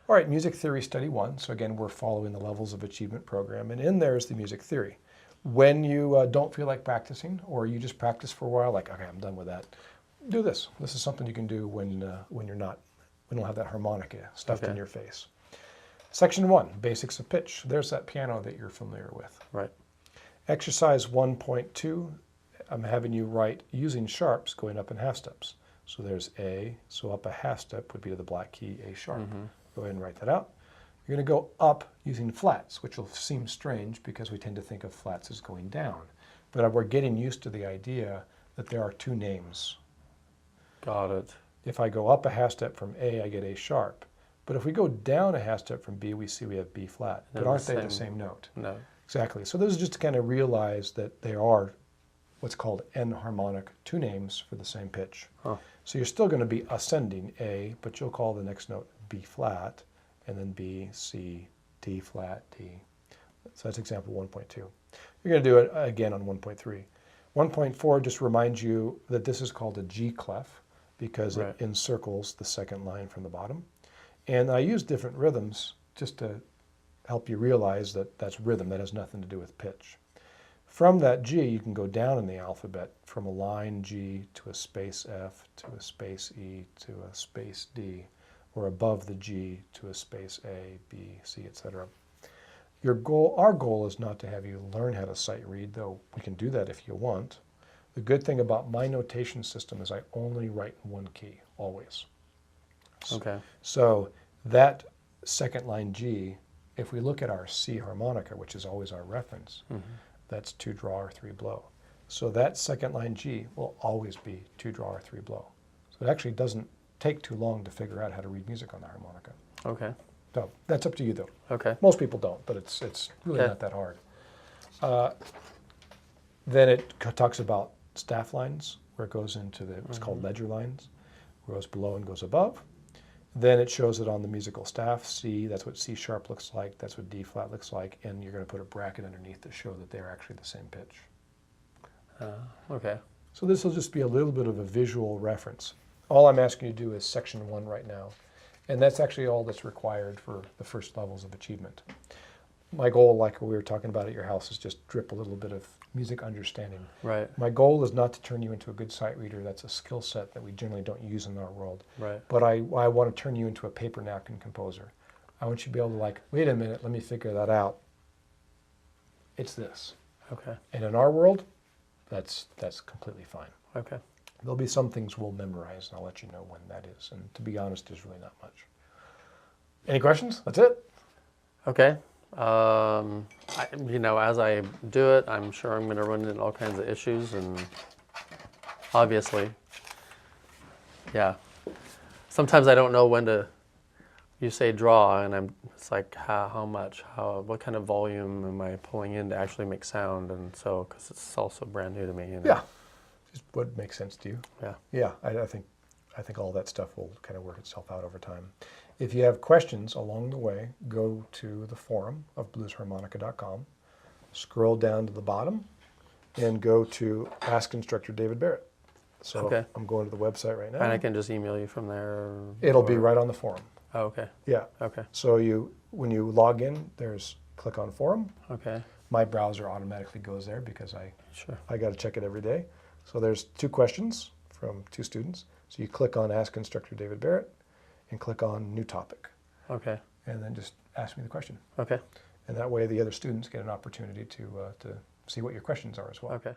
All right, Music Theory Study 1. So again, we're following the Levels of Achievement program, and in there is the music theory. When you don't feel like practicing, or you just practice for a while, like, okay, I'm done with that, do this. This is something you can do when you don't have that harmonica stuffed in your face. Section 1, Basics of Pitch. There's that piano that you're familiar with. Right. Exercise 1.2, I'm having you write using sharps going up in half steps. So there's A, so up a half step would be to the black key, A sharp. Go ahead and write that out. You're going to go up using flats, which will seem strange because we tend to think of flats as going down. But we're getting used to the idea that there are two names. Got it. If I go up a half step from A, I get A sharp. But if we go down a half step from B, we see we have B flat. But aren't they the same note? No. Exactly. So this is just to kind of realize that they are what's called enharmonic, two names for the same pitch. Huh. So you're still going to be ascending A, but you'll call the next note B flat, and then B, C, D flat, D. So that's example 1.2. You're going to do it again on 1.3. 1.4 just reminds you that this is called a G clef because it encircles the second line from the bottom. And I use different rhythms just to help you realize that that's rhythm. That has nothing to do with pitch. From that G, you can go down in the alphabet from a line G to a space F to a space E to a space D, or above the G to a space A, B, C, etc. Our goal is not to have you learn how to sight read, though we can do that if you want. The good thing about my notation system is I only write in one key, always. Okay. So that second line G, if we look at our C harmonica, which is always our reference, that's 2 draw or 3 blow. So that second line G will always be 2 draw or 3 blow. So it actually doesn't take too long to figure out how to read music on the harmonica. Okay. So that's up to you, though. Okay. Most people don't, but it's really not that hard. Then it talks about staff lines, where it goes into what's called ledger lines, where it goes below and goes above. Then it shows it on the musical staff. C, that's what C sharp looks like. That's what D flat looks like. And you're going to put a bracket underneath to show that they're actually the same pitch. Okay. So this will just be a little bit of a visual reference. All I'm asking you to do is section 1 right now. And that's actually all that's required for the first levels of achievement. My goal, like we were talking about at your house, is just drip a little bit of music understanding. Right. My goal is not to turn you into a good sight reader. That's a skill set that we generally don't use in our world. Right. But I want to turn you into a paper napkin composer. I want you to be able to like, wait a minute, let me figure that out. It's this. Okay. And in our world, that's completely fine. Okay. There'll be some things we'll memorize, and I'll let you know when that is. And to be honest, there's really not much. Any questions? That's it? Okay. As I do it, I'm sure I'm going to run into all kinds of issues, and obviously, yeah. Sometimes I don't know when to. You say draw, and it's like how much, what kind of volume am I pulling in to actually make sound, and so because it's also brand new to me. Yeah, just what makes sense to you. Yeah. Yeah, I think all that stuff will kind of work itself out over time. If you have questions along the way, go to the forum of bluesharmonica.com, scroll down to the bottom, and go to Ask Instructor David Barrett. So Okay. I'm going to the website right now. And I can just email you from there? It'll be right on the forum. Oh, okay. Yeah. Okay. So when you log in, there's click on forum. Okay. My browser automatically goes there because Sure. I got to check it every day. So there's 2 questions from 2 students. So you click on Ask Instructor David Barrett and click on New Topic. Okay. And then just ask me the question. Okay. And that way the other students get an opportunity to see what your questions are as well. Okay.